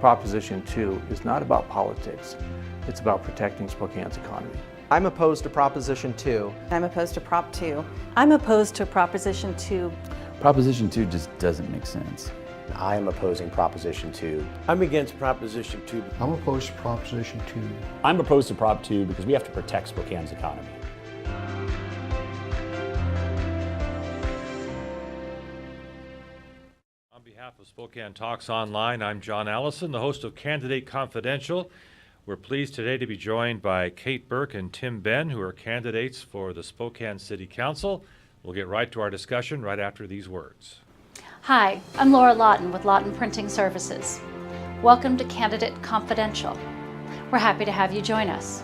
Proposition 2 is not about politics. It's about protecting Spokane's economy. I'm opposed to Proposition 2. I'm opposed to Prop 2. I'm opposed to Proposition 2. Proposition 2 just doesn't make sense. I am opposing Proposition 2. I'm against Proposition 2. I'm opposed to Proposition 2. I'm opposed to Prop 2 because we have to protect Spokane's economy. On behalf of Spokane Talks Online, I'm John Allison, the host of Candidate Confidential. We're pleased today to be joined by Kate Burke and Tim Benn, who are candidates for the Spokane City Council. We'll get right to our discussion right after these words. Hi, I'm Laura Lawton with Lawton Printing Services. Welcome to Candidate Confidential. We're happy to have you join us.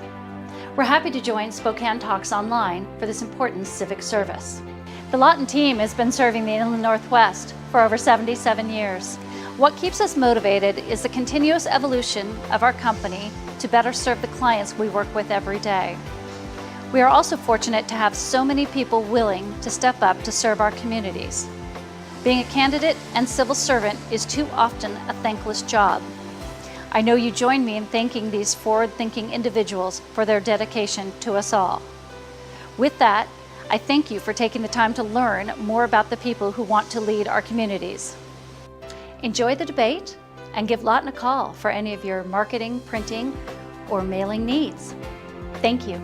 We're happy to join Spokane Talks Online for this important civic service. The Lawton team has been serving the Inland Northwest for over 77 years. What keeps us motivated is the continuous evolution of our company to better serve the clients we work with every day. We are also fortunate to have so many people willing to step up to serve our communities. Being a candidate and civil servant is too often a thankless job. I know you join me in thanking these forward-thinking individuals for their dedication to us all. With that, I thank you for taking the time to learn more about the people who want to lead our communities. Enjoy the debate and give Lawton a call for any of your marketing, printing, or mailing needs. Thank you.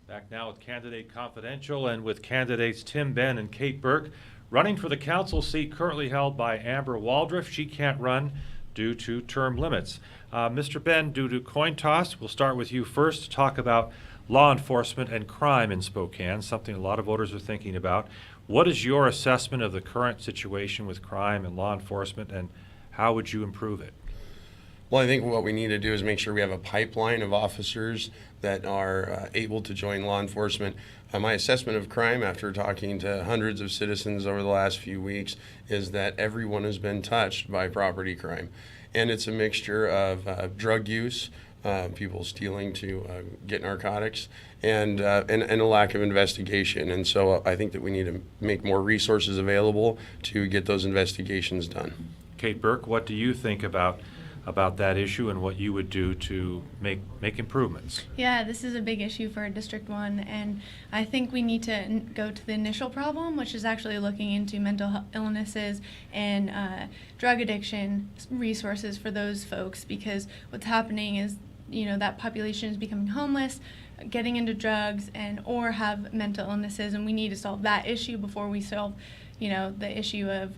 Back now with Candidate Confidential and with candidates Tim Benn and Kate Burke, running for the council seat currently held by Amber Waldriff. She can't run due to term limits. Mr. Benn, due to coin toss, we'll start with you first to talk about law enforcement and crime in Spokane, something a lot of voters are thinking about. What is your assessment of the current situation with crime and law enforcement, and how would you improve it? Well, I think what we need to do is make sure we have a pipeline of officers that are able to join law enforcement. My assessment of crime after talking to hundreds of citizens over the last few weeks is that everyone has been touched by property crime. And it's a mixture of drug use, people stealing to get narcotics, and a lack of investigation. And so I think that we need to make more resources available to get those investigations done. Kate Burke, what do you think about that issue and what you would do to make improvements? Yeah, this is a big issue for District 1, and I think we need to go to the initial problem, which is actually looking into mental illnesses and drug addiction resources for those folks, because what's happening is, you know, that population is becoming homeless, getting into drugs, and or have mental illnesses, and we need to solve that issue before we solve, you know, the issue of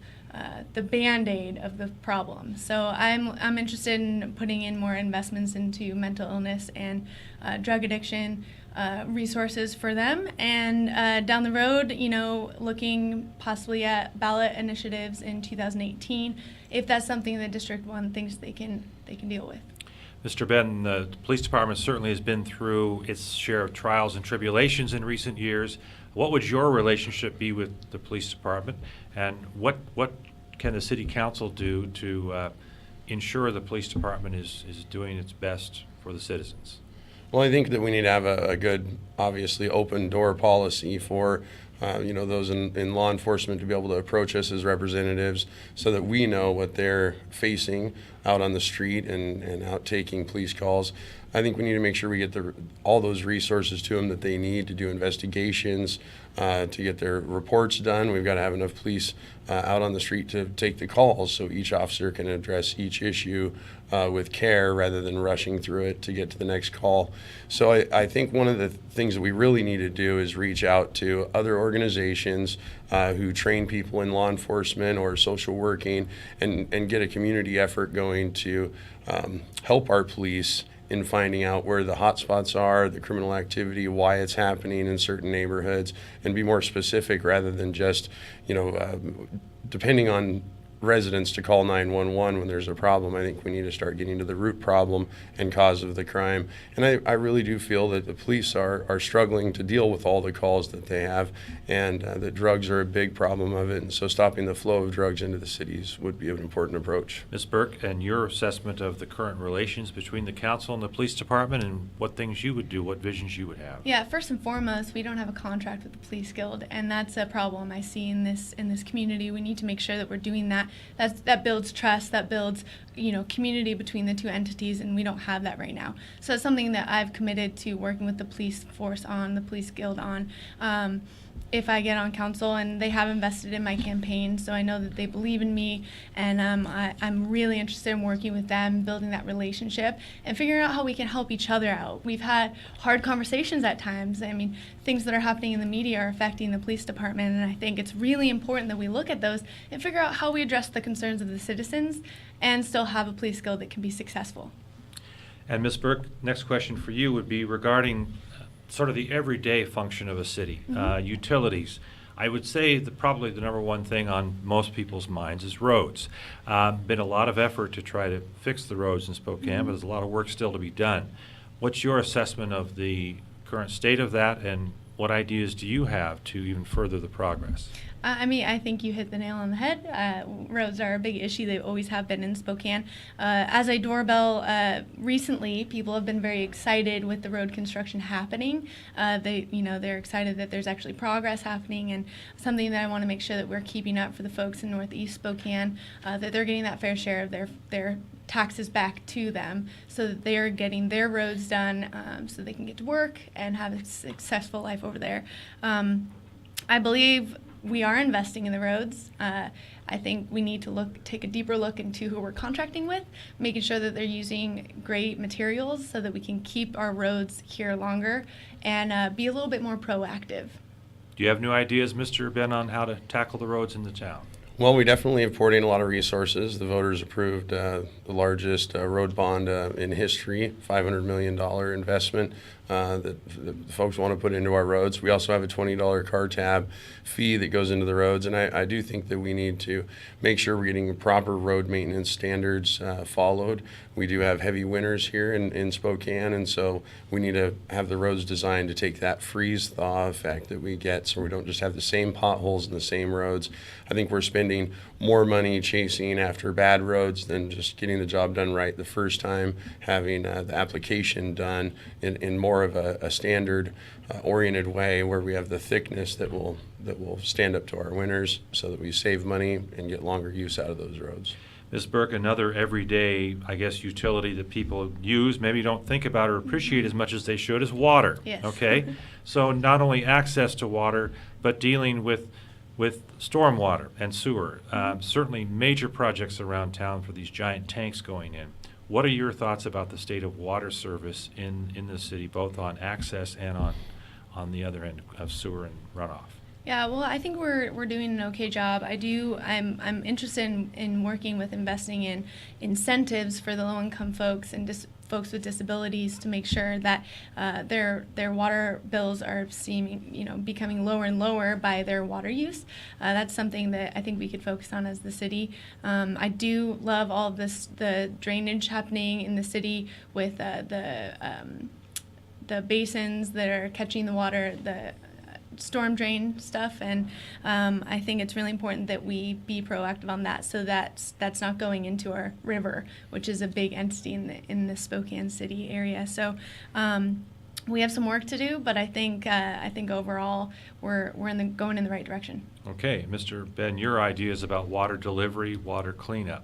the Band-Aid of the problem. So I'm interested in putting in more investments into mental illness and drug addiction resources for them, and down the road, you know, looking possibly at ballot initiatives in 2018, if that's something that District 1 thinks they can deal with. Mr. Benn, the police department certainly has been through its share of trials and tribulations in recent years. What would your relationship be with the police department, and what can the city council do to ensure the police department is doing its best for the citizens? Well, I think that we need to have a good, obviously, open door policy for you know, those in law enforcement to be able to approach us as representatives so that we know what they're facing out on the street and out taking police calls. I think we need to make sure we get all those resources to them that they need to do investigations, to get their reports done. We've got to have enough police out on the street to take the calls so each officer can address each issue with care rather than rushing through it to get to the next call. So I think one of the things that we really need to do is reach out to other organizations who train people in law enforcement or social working, and get a community effort going to help our police in finding out where the hot spots are, the criminal activity, why it's happening in certain neighborhoods, and be more specific rather than just, you know, depending on residents to call 911 when there's a problem. I think we need to start getting to the root problem and cause of the crime. And I really do feel that the police are struggling to deal with all the calls that they have, and that drugs are a big problem of it. And so stopping the flow of drugs into the cities would be an important approach. Ms. Burke, and your assessment of the current relations between the council and the police department, and what things you would do, what visions you would have? Yeah, first and foremost, we don't have a contract with the police guild, and that's a problem I see in this community. We need to make sure that we're doing that that builds trust, that builds community between the two entities, and we don't have that right now. So it's something that I've committed to working with the police force on, the police guild on. If I get on council, and they have invested in my campaign, so I know that they believe in me, and I'm really interested in working with them, building that relationship, and figuring out how we can help each other out. We've had hard conversations at times. I mean, things that are happening in the media are affecting the police department, and I think it's really important that we look at those and figure out how we address the concerns of the citizens and still have a police guild that can be successful. And Ms. Burke, next question for you would be regarding sort of the everyday function of a city. Utilities. I would say that probably the number one thing on most people's minds is roads. Been a lot of effort to try to fix the roads in Spokane, but there's a lot of work still to be done. What's your assessment of the current state of that, and what ideas do you have to even further the progress? I mean, I think you hit the nail on the head. Roads are a big issue. They always have been in Spokane. As a doorbell, recently, people have been very excited with the road construction happening. They're excited that there's actually progress happening, and something that I want to make sure that we're keeping up for the folks in Northeast Spokane, that they're getting that fair share of their taxes back to them, so that they're getting their roads done, so they can get to work and have a successful life over there. I believe we are investing in the roads. I think we need to take a deeper look into who we're contracting with, making sure that they're using great materials so that we can keep our roads here longer and be a little bit more proactive. Do you have new ideas, Mr. Benn, on how to tackle the roads in the town? Well, we definitely have poured in a lot of resources. The voters approved the largest road bond in history, $500 million investment that folks want to put into our roads. We also have a $20 car tab fee that goes into the roads, and I do think that we need to make sure we're getting proper road maintenance standards followed. We do have heavy winters here in Spokane, and so we need to have the roads designed to take that freeze-thaw effect that we get, so we don't just have the same potholes in the same roads. I think we're spending more money chasing after bad roads than just getting the job done right the first time, having the application done in more of a standard oriented way where we have the thickness that will stand up to our winters, so that we save money and get longer use out of those roads. Ms. Burke, another everyday, I guess, utility that people use, maybe don't think about or appreciate as much as they should, is water. Yes. Okay? So not only access to water, but dealing with stormwater and sewer. Certainly major projects around town for these giant tanks going in. What are your thoughts about the state of water service in the city, both on access and on the other end of sewer and runoff? Yeah, well, I think we're doing an okay job. I'm interested in working with investing in incentives for the low-income folks and folks with disabilities to make sure that their water bills are becoming lower and lower by their water use. That's something that I think we could focus on as the city. I do love all of the drainage happening in the city with the basins that are catching the water, the storm drain stuff, and I think it's really important that we be proactive on that, so that's not going into our river, which is a big entity in the Spokane City area. So we have some work to do, but I think overall we're going in the right direction. Okay, Mr. Benn, your ideas about water delivery, water cleanup.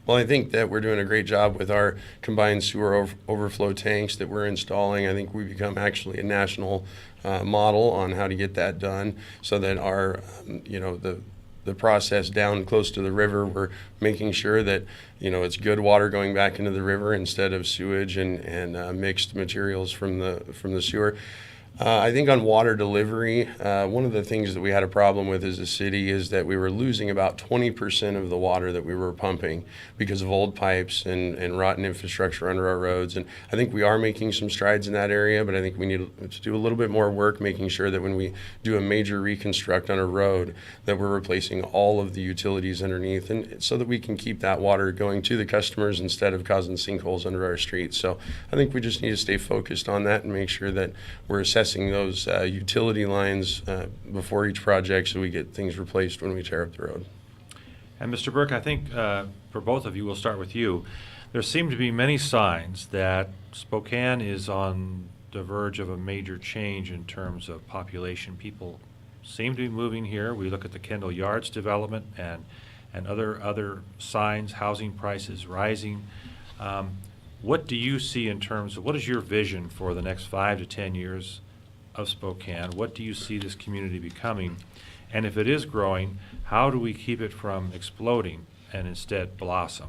Well, I think that we're doing a great job with our combined sewer overflow tanks that we're installing. I think we've become actually a national model on how to get that done, so that our, the process down close to the river, we're making sure that, it's good water going back into the river instead of sewage and mixed materials from the sewer. I think on water delivery, one of the things that we had a problem with as a city is that we were losing about 20% of the water that we were pumping because of old pipes and rotten infrastructure under our roads. And I think we are making some strides in that area, but I think we need to do a little bit more work making sure that when we do a major reconstruct on a road, that we're replacing all of the utilities underneath, and so that we can keep that water going to the customers instead of causing sinkholes under our streets. So I think we just need to stay focused on that and make sure that we're assessing those utility lines before each project, so we get things replaced when we tear up the road. And Mr. Burke, I think for both of you, we'll start with you. There seem to be many signs that Spokane is on the verge of a major change in terms of population. People seem to be moving here. We look at the Kendall Yards development, and and other signs, housing prices rising. What do you see in terms of, what is your vision for the next 5 to 10 years of Spokane? What do you see this community becoming? And if it is growing, how do we keep it from exploding and instead blossom?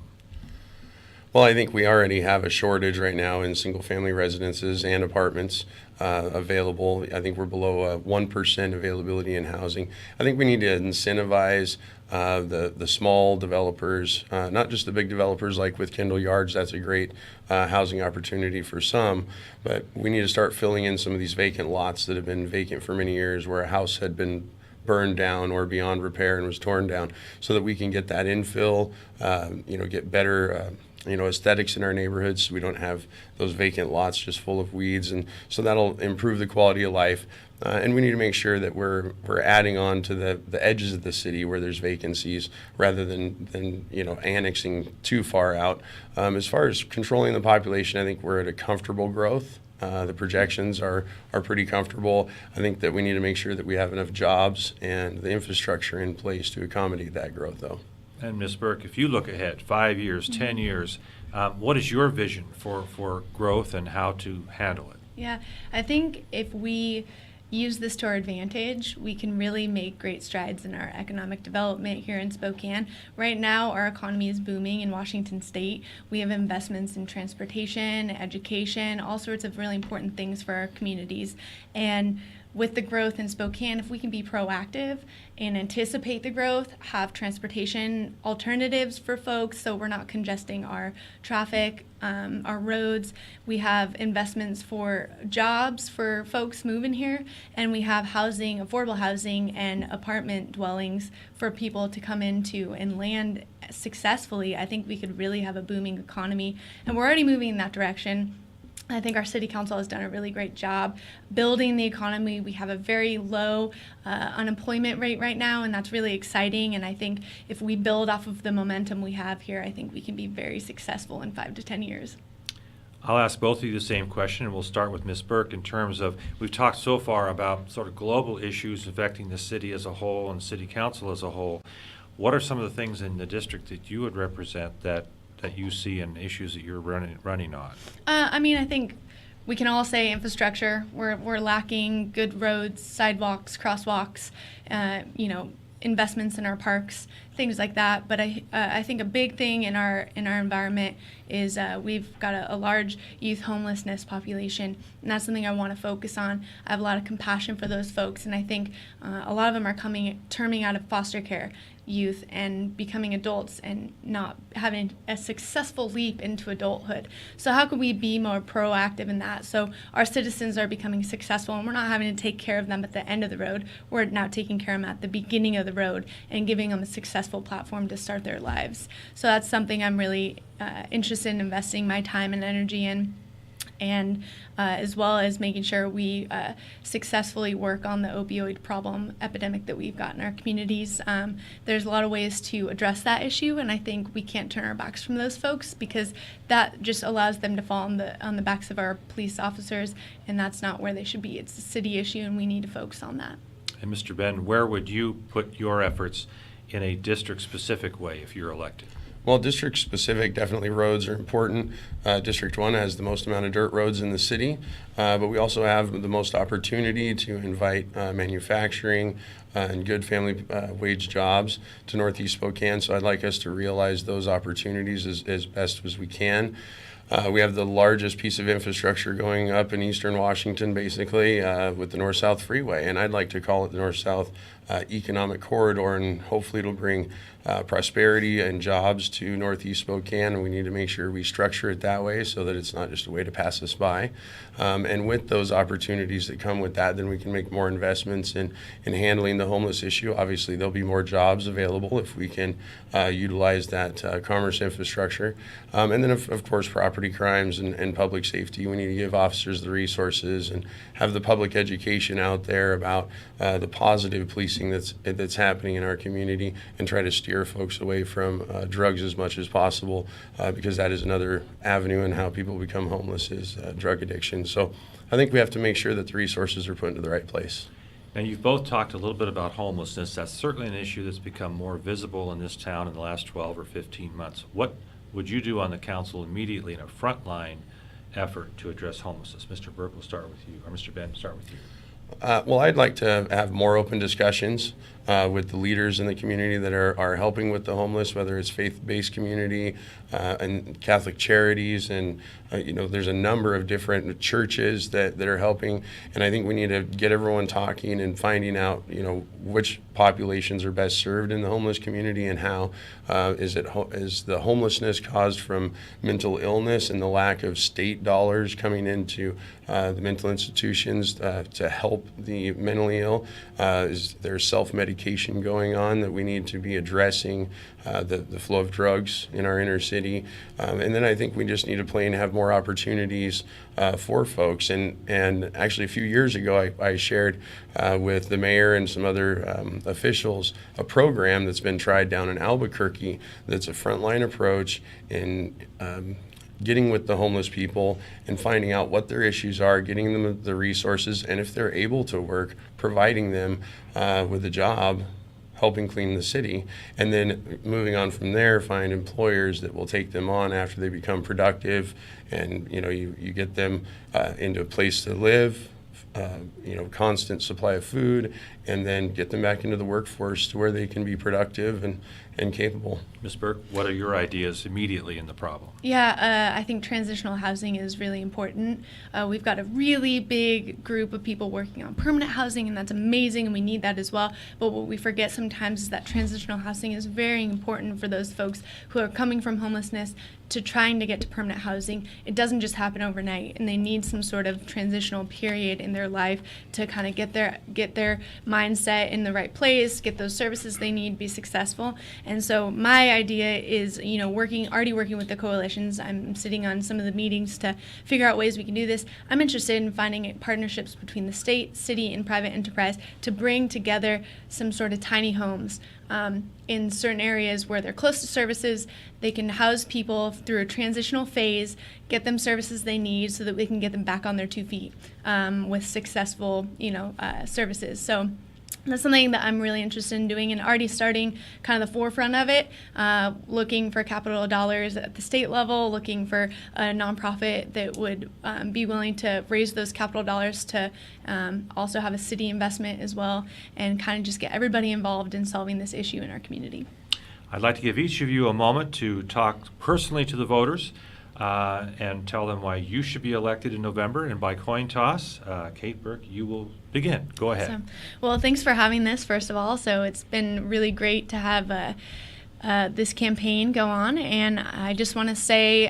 Well, I think we already have a shortage right now in single-family residences and apartments available. I think we're below 1% availability in housing. I think we need to incentivize the small developers, not just the big developers like with Kendall Yards. That's a great housing opportunity for some, but we need to start filling in some of these vacant lots that have been vacant for many years, where a house had been burned down or beyond repair and was torn down, so that we can get that infill, get better aesthetics in our neighborhoods, so we don't have those vacant lots just full of weeds, and so that'll improve the quality of life. And we need to make sure that we're adding on to the edges of the city where there's vacancies, rather than annexing too far out. As far as controlling the population, I think we're at a comfortable growth. The projections are pretty comfortable. I think that we need to make sure that we have enough jobs and the infrastructure in place to accommodate that growth, though. And Ms. Burke, if you look ahead 5 years, 10 years, what is your vision for growth and how to handle it? Yeah, I think if we use this to our advantage, we can really make great strides in our economic development here in Spokane. Right now, our economy is booming in Washington State. We have investments in transportation, education, all sorts of really important things for our communities. And with the growth in Spokane, if we can be proactive and anticipate the growth, have transportation alternatives for folks so we're not congesting our traffic, our roads. We have investments for jobs for folks moving here, and we have housing, affordable housing and apartment dwellings for people to come into and land successfully. I think we could really have a booming economy, and we're already moving in that direction. I think our city council has done a really great job building the economy. We have a very low unemployment rate right now, and that's really exciting. And I think if we build off of the momentum we have here, I think we can be very successful in 5 to 10 years. I'll ask both of you the same question, and we'll start with Ms. Burke in terms of, we've talked so far about sort of global issues affecting the city as a whole and city council as a whole. What are some of the things in the district that you would represent that you see and issues that you're running on? I think we can all say infrastructure. We're lacking good roads, sidewalks, crosswalks, investments in our parks, things like that. But I think a big thing in our environment is we've got a large youth homelessness population, and that's something I want to focus on. I have a lot of compassion for those folks, and I think a lot of them are terming out of foster care youth and becoming adults and not having a successful leap into adulthood. So how could we be more proactive in that? So our citizens are becoming successful, and we're not having to take care of them at the end of the road. We're now taking care of them at the beginning of the road and giving them a successful platform to start their lives. So that's something I'm really interested in investing my time and energy in. And as well as making sure we successfully work on the opioid problem epidemic that we've got in our communities. There's a lot of ways to address that issue, and I think we can't turn our backs from those folks, because that just allows them to fall on the backs of our police officers, and that's not where they should be. It's a city issue, and we need to focus on that. And Mr. Benn, where would you put your efforts in a district-specific way if you're elected? Well, district-specific, definitely roads are important. District 1 has the most amount of dirt roads in the city, but we also have the most opportunity to invite manufacturing and good family wage jobs to Northeast Spokane, so I'd like us to realize those opportunities as best as we can. We have the largest piece of infrastructure going up in eastern Washington, basically, with the North-South Freeway, and I'd like to call it the North-South Economic Corridor, and hopefully it'll bring prosperity and jobs to Northeast Spokane, and we need to make sure we structure it that way so that it's not just a way to pass us by. And with those opportunities that come with that, then we can make more investments in handling the homeless issue. Obviously, there'll be more jobs available if we can utilize that commerce infrastructure. And then, of course, property crimes and public safety. We need to give officers the resources and have the public education out there about the positive policing that's happening in our community, and try to steer folks away from drugs as much as possible, because that is another avenue in how people become homeless, is drug addiction. So I think we have to make sure that the resources are put into the right place. Now, you've both talked a little bit about homelessness. That's certainly an issue that's become more visible in this town in the last 12 or 15 months. What would you do on the council immediately in a frontline effort to address homelessness? Mr. Burke, we'll start with you, or Mr. Benn, start with you. Well, I'd like to have more open discussions with the leaders in the community that are helping with the homeless, whether it's faith-based community and Catholic charities, and there's a number of different churches that are helping, and I think we need to get everyone talking and finding out which populations are best served in the homeless community, and how is the homelessness caused from mental illness and the lack of state dollars coming into the mental institutions to help the mentally ill? Is there self-medication going on that we need to be addressing? The flow of drugs in our inner city, and then I think we just need to plan to have more opportunities for folks. And actually, a few years ago, I shared with the mayor and some other officials a program that's been tried down in Albuquerque. That's a frontline approach in getting with the homeless people and finding out what their issues are, getting them the resources, and if they're able to work, providing them with a job, helping clean the city, and then moving on from there, find employers that will take them on after they become productive, and you get them into a place to live, constant supply of food, and then get them back into the workforce to where they can be productive and capable. Ms. Burke, what are your ideas immediately in the problem? Yeah, I think transitional housing is really important. We've got a really big group of people working on permanent housing, and that's amazing, and we need that as well. But what we forget sometimes is that transitional housing is very important for those folks who are coming from homelessness to trying to get to permanent housing. It doesn't just happen overnight, and they need some sort of transitional period in their life to kind of get their mindset in the right place, get those services they need, be successful. And so my idea is, already working with the coalitions. I'm sitting on some of the meetings to figure out ways we can do this. I'm interested in finding partnerships between the state, city, and private enterprise to bring together some sort of tiny homes in certain areas where they're close to services. They can house people through a transitional phase, get them services they need so that we can get them back on their 2 feet with successful, services. So that's something that I'm really interested in doing, and already starting kind of the forefront of it, looking for capital dollars at the state level, looking for a nonprofit that would be willing to raise those capital dollars to also have a city investment as well, and kind of just get everybody involved in solving this issue in our community. I'd like to give each of you a moment to talk personally to the voters and tell them why you should be elected in November. And by coin toss, Kate Burke, you will begin. Go ahead. Awesome. Well, thanks for having this, first of all. So it's been really great to have this campaign go on. And I just want to say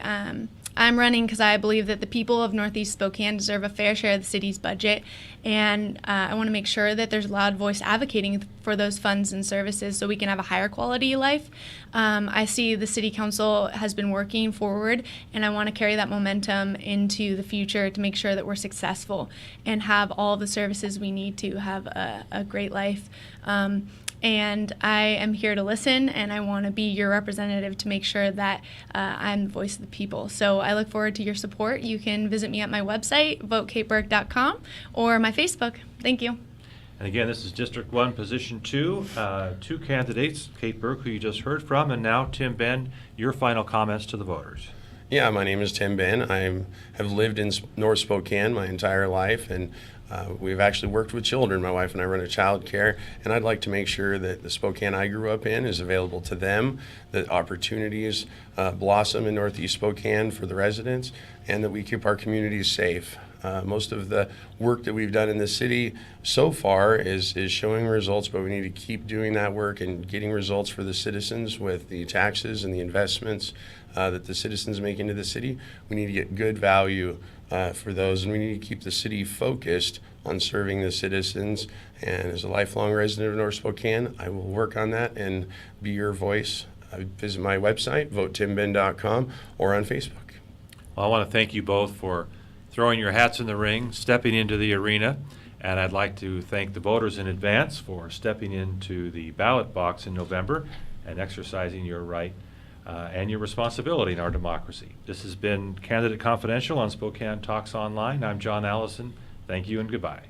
I'm running because I believe that the people of Northeast Spokane deserve a fair share of the city's budget, and I want to make sure that there's a loud voice advocating for those funds and services so we can have a higher quality life. I see the City Council has been working forward, and I want to carry that momentum into the future to make sure that we're successful and have all the services we need to have a great life. And I am here to listen, and I want to be your representative to make sure that I'm the voice of the people. So I look forward to your support. You can visit me at my website, votekateburke.com, or my Facebook. Thank you. And again, this is District 1, Position 2. Two candidates, Kate Burke, who you just heard from, and now Tim Benn, your final comments to the voters. Yeah, my name is Tim Benn. I have lived in North Spokane my entire life, and we've actually worked with children. My wife and I run a child care, and I'd like to make sure that the Spokane I grew up in is available to them, that opportunities blossom in Northeast Spokane for the residents, and that we keep our communities safe. Most of the work that we've done in the city so far is showing results, but we need to keep doing that work and getting results for the citizens with the taxes and the investments that the citizens make into the city. We need to get good value for those, and we need to keep the city focused on serving the citizens. And as a lifelong resident of North Spokane, I will work on that and be your voice. Visit my website, votetimbenn.com, or on Facebook. Well, I want to thank you both for throwing your hats in the ring, stepping into the arena, and I'd like to thank the voters in advance for stepping into the ballot box in November and exercising your right and your responsibility in our democracy. This has been Candidate Confidential on Spokane Talks Online. I'm John Allison. Thank you and goodbye.